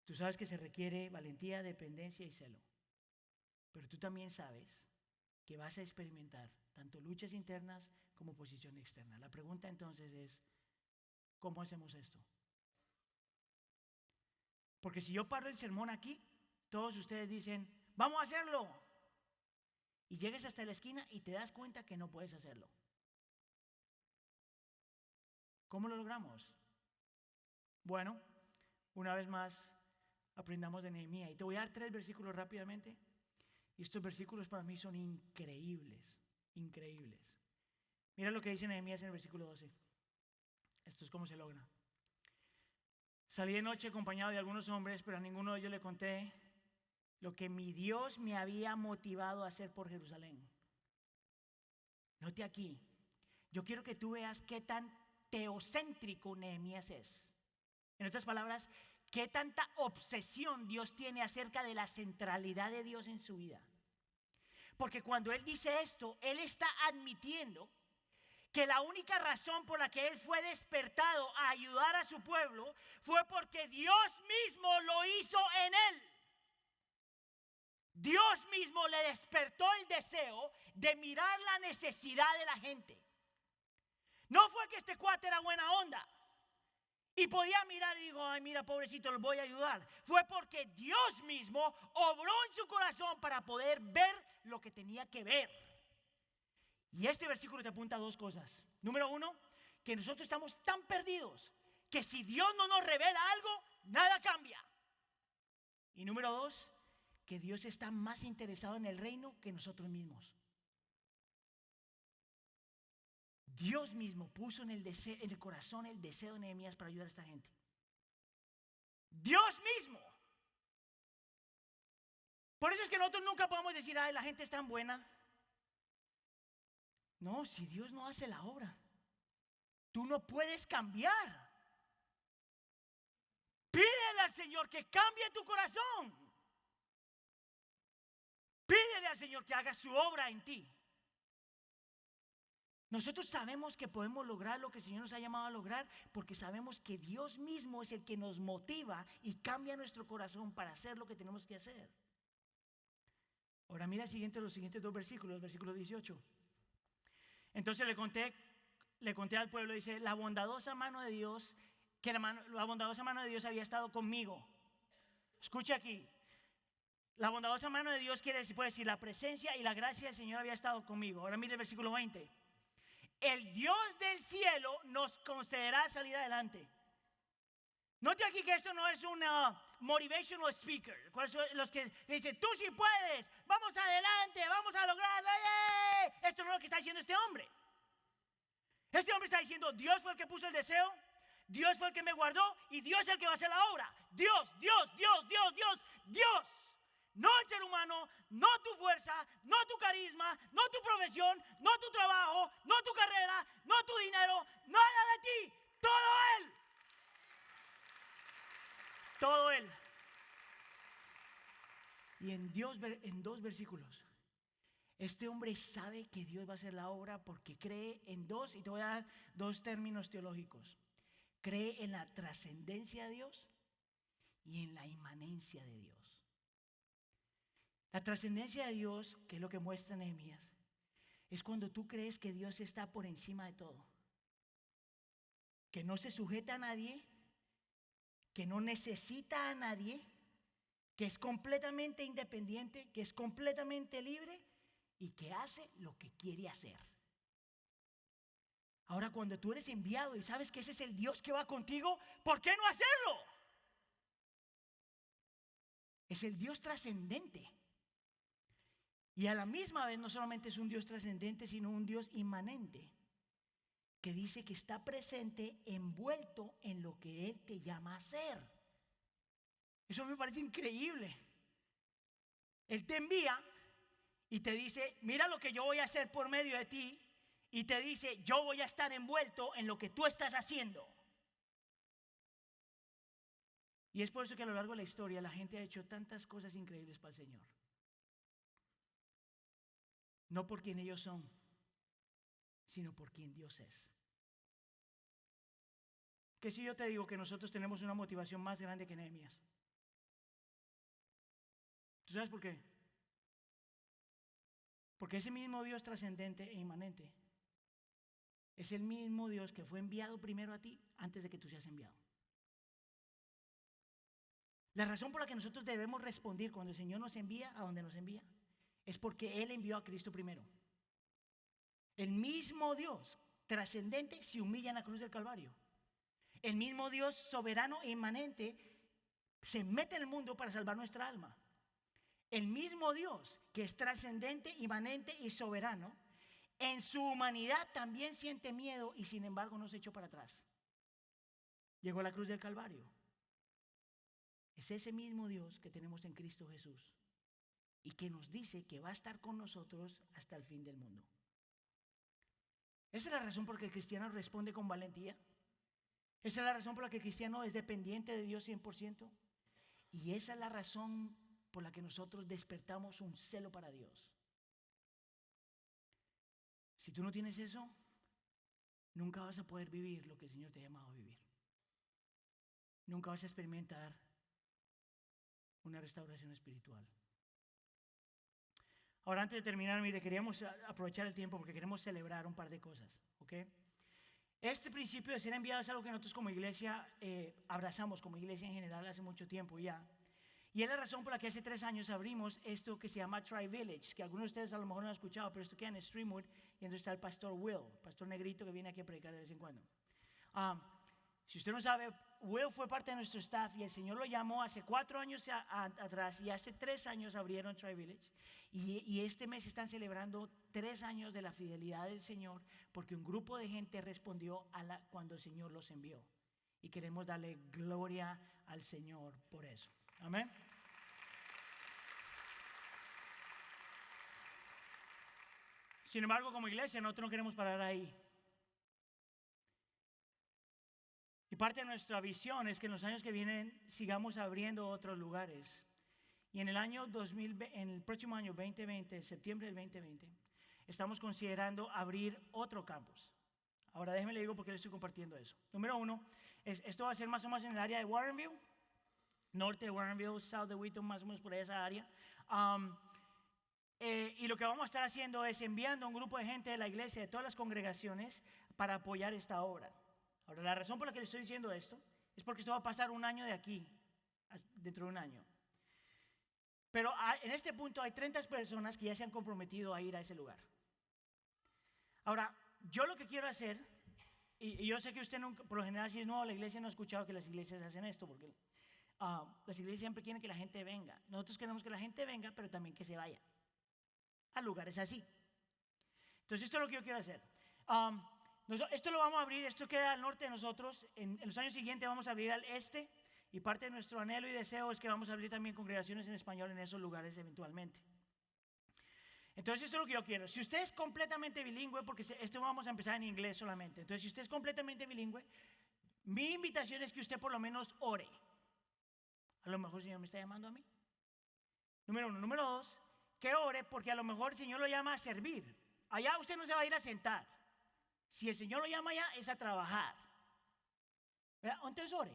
Tú sabes que se requiere valentía, dependencia y celo. Pero tú también sabes que vas a experimentar tanto luchas internas como oposición externa. La pregunta entonces es, ¿cómo hacemos esto? Porque si yo paro el sermón aquí, todos ustedes dicen, vamos a hacerlo. Y llegas hasta la esquina y te das cuenta que no puedes hacerlo. ¿Cómo lo logramos? Bueno, una vez más, aprendamos de Nehemías. Y te voy a dar 3 versículos rápidamente. Y estos versículos para mí son increíbles, increíbles. Mira lo que dice Nehemías en el versículo 12. Esto es cómo se logra. Salí de noche acompañado de algunos hombres, pero a ninguno de ellos le conté lo que mi Dios me había motivado a hacer por Jerusalén. Note aquí, yo quiero que tú veas qué tan teocéntrico Nehemías es. En otras palabras, qué tanta obsesión Dios tiene acerca de la centralidad de Dios en su vida. Porque cuando él dice esto, él está admitiendo que la única razón por la que él fue despertado a ayudar a su pueblo fue porque Dios mismo lo hizo en él. Dios mismo le despertó el deseo de mirar la necesidad de la gente. No fue que este cuate era buena onda y podía mirar y dijo, ay, mira, pobrecito, los voy a ayudar. Fue porque Dios mismo obró en su corazón para poder ver lo que tenía que ver. Y este versículo te apunta a 2 cosas. Número 1, que nosotros estamos tan perdidos que si Dios no nos revela algo, nada cambia. Y número 2, que Dios está más interesado en el reino que nosotros mismos. Dios mismo puso en el corazón el deseo de Nehemías para ayudar a esta gente. Dios mismo. Por eso es que nosotros nunca podemos decir, ay, la gente es tan buena. No, si Dios no hace la obra, tú no puedes cambiar. Pídele al Señor que cambie tu corazón. Pídele al Señor que haga su obra en ti. Nosotros sabemos que podemos lograr lo que el Señor nos ha llamado a lograr porque sabemos que Dios mismo es el que nos motiva y cambia nuestro corazón para hacer lo que tenemos que hacer. Ahora mira los siguientes 2 versículos, versículo 18. Entonces le conté al pueblo, dice, la bondadosa mano de Dios, que la bondadosa mano de Dios había estado conmigo. Escucha aquí. La bondadosa mano de Dios puede decir, la presencia y la gracia del Señor había estado conmigo. Ahora mire el versículo 20. El Dios del cielo nos concederá salir adelante. Note aquí que esto no es una motivational speaker. Los que dicen, tú sí puedes, vamos adelante, vamos a lograrlo. Esto no es lo que está diciendo este hombre. Este hombre está diciendo, Dios fue el que puso el deseo, Dios fue el que me guardó y Dios es el que va a hacer la obra. Dios. No el ser humano, no tu fuerza, no tu carisma, no tu profesión, no tu trabajo, no tu carrera, no tu dinero, nada de ti, todo Él. Todo Él. Y en 2 versículos, este hombre sabe que Dios va a hacer la obra porque cree en 2, y te voy a dar 2 términos teológicos. Cree en la trascendencia de Dios y en la inmanencia de Dios. La trascendencia de Dios, que es lo que muestra Nehemías, es cuando tú crees que Dios está por encima de todo, que no se sujeta a nadie, que no necesita a nadie, que es completamente independiente, que es completamente libre y que hace lo que quiere hacer. Ahora, cuando tú eres enviado y sabes que ese es el Dios que va contigo, ¿por qué no hacerlo? Es el Dios trascendente. Y a la misma vez no solamente es un Dios trascendente, sino un Dios inmanente, que dice que está presente, envuelto en lo que Él te llama a hacer. Eso me parece increíble. Él te envía y te dice, mira lo que yo voy a hacer por medio de ti, y te dice, yo voy a estar envuelto en lo que tú estás haciendo. Y es por eso que a lo largo de la historia la gente ha hecho tantas cosas increíbles para el Señor. No por quien ellos son, sino por quien Dios es. ¿Qué si yo te digo que nosotros tenemos una motivación más grande que Nehemías? ¿Tú sabes por qué? Porque ese mismo Dios trascendente e inmanente es el mismo Dios que fue enviado primero a ti antes de que tú seas enviado. La razón por la que nosotros debemos responder cuando el Señor nos envía a donde nos envía es porque Él envió a Cristo primero. El mismo Dios trascendente se humilla en la cruz del Calvario. El mismo Dios soberano e inmanente se mete en el mundo para salvar nuestra alma. El mismo Dios que es trascendente, inmanente y soberano, en su humanidad también siente miedo y sin embargo no se echó para atrás. Llegó a la cruz del Calvario. Es ese mismo Dios que tenemos en Cristo Jesús y que nos dice que va a estar con nosotros hasta el fin del mundo. Esa es la razón por la que el cristiano responde con valentía. Esa es la razón por la que el cristiano es dependiente de Dios 100%. Y esa es la razón por la que nosotros despertamos un celo para Dios. Si tú no tienes eso, nunca vas a poder vivir lo que el Señor te ha llamado a vivir. Nunca vas a experimentar una restauración espiritual. Ahora, antes de terminar, mire, queríamos aprovechar el tiempo porque queremos celebrar un par de cosas, ¿ok? Este principio de ser enviado es algo que nosotros como iglesia abrazamos, como iglesia en general, hace mucho tiempo ya. Y es la razón por la que hace 3 años abrimos esto que se llama Tri-Village, que algunos de ustedes a lo mejor no han escuchado, pero esto queda en Streamwood, y entonces está el pastor Will, pastor negrito que viene aquí a predicar de vez en cuando. Si usted no sabe, Will fue parte de nuestro staff y el Señor lo llamó hace 4 años atrás y hace 3 años abrieron Tri-Village. Y este mes están celebrando 3 años de la fidelidad del Señor porque un grupo de gente respondió cuando el Señor los envió. Y queremos darle gloria al Señor por eso. Amén. Sin embargo, como iglesia, nosotros no queremos parar ahí. Y parte de nuestra visión es que en los años que vienen sigamos abriendo otros lugares. Y en el próximo año 2020, septiembre del 2020, estamos considerando abrir otro campus. Ahora déjeme le digo por qué le estoy compartiendo eso. Número 1, esto va a ser más o menos en el área de Warrenville, norte de Warrenville, south de Wheaton, más o menos por esa área. Y lo que vamos a estar haciendo es enviando a un grupo de gente de la iglesia, de todas las congregaciones, para apoyar esta obra. Ahora, la razón por la que le estoy diciendo esto es porque esto va a pasar un año de aquí, dentro de un año. Pero en este punto hay 30 personas que ya se han comprometido a ir a ese lugar. Ahora, yo lo que quiero hacer, y yo sé que usted nunca, por lo general si es nuevo a la iglesia no ha escuchado que las iglesias hacen esto, porque las iglesias siempre quieren que la gente venga. Nosotros queremos que la gente venga, pero también que se vaya a lugares así. Entonces esto es lo que yo quiero hacer. Esto lo vamos a abrir, esto queda al norte de nosotros. En los años siguientes vamos a abrir al este. Y parte de nuestro anhelo y deseo es que vamos a abrir también congregaciones en español en esos lugares eventualmente. Entonces esto es lo que yo quiero. Si usted es completamente bilingüe, porque esto vamos a empezar en inglés solamente. Entonces si usted es completamente bilingüe, mi invitación es que usted por lo menos ore. A lo mejor el Señor me está llamando a mí. Número 1. Número 2, que ore porque a lo mejor el Señor lo llama a servir. Allá usted no se va a ir a sentar. Si el Señor lo llama allá es a trabajar. ¿Verdad? Entonces ore.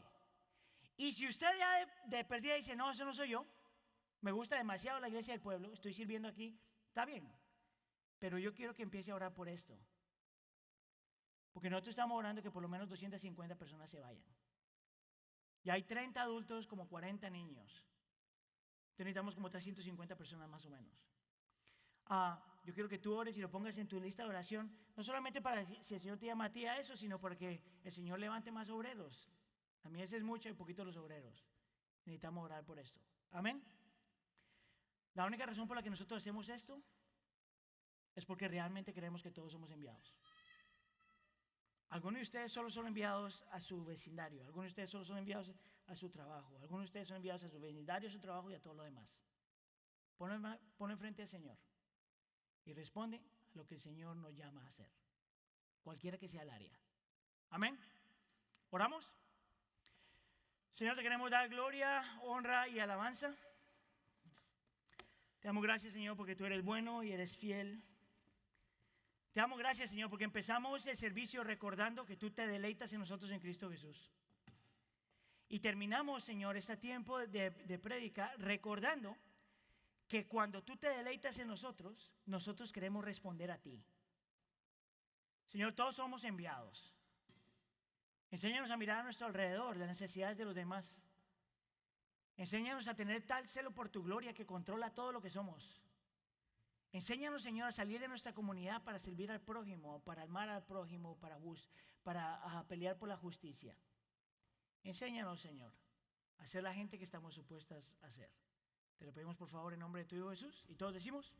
Y si usted ya de perdida dice, no, eso no soy yo, me gusta demasiado la iglesia del pueblo, estoy sirviendo aquí, está bien. Pero yo quiero que empiece a orar por esto. Porque nosotros estamos orando que por lo menos 250 personas se vayan. Y hay 30 adultos, como 40 niños. Entonces necesitamos como 350 personas más o menos. Yo quiero que tú ores y lo pongas en tu lista de oración, no solamente para si el Señor te llama a ti a eso, sino porque el Señor levante más obreros. A mí ese es mucho y poquito los obreros. Necesitamos orar por esto. Amén. La única razón por la que nosotros hacemos esto es porque realmente creemos que todos somos enviados. Algunos de ustedes solo son enviados a su vecindario. Algunos de ustedes solo son enviados a su trabajo. Algunos de ustedes son enviados a su vecindario, a su trabajo y a todo lo demás. Ponlo enfrente al Señor y responde a lo que el Señor nos llama a hacer. Cualquiera que sea el área. Amén. ¿Oramos? Señor, te queremos dar gloria, honra y alabanza. Te damos gracias, Señor, porque tú eres bueno y eres fiel. Te damos gracias, Señor, porque empezamos el servicio recordando que tú te deleitas en nosotros en Cristo Jesús. Y terminamos, Señor, este tiempo de prédica recordando que cuando tú te deleitas en nosotros, nosotros queremos responder a ti. Señor, todos somos enviados. Enséñanos a mirar a nuestro alrededor, las necesidades de los demás. Enséñanos a tener tal celo por tu gloria que controla todo lo que somos. Enséñanos, Señor, a salir de nuestra comunidad para servir al prójimo, para amar al prójimo, para pelear por la justicia. Enséñanos, Señor, a ser la gente que estamos supuestas a ser. Te lo pedimos, por favor, en nombre de tu Hijo Jesús. Y todos decimos...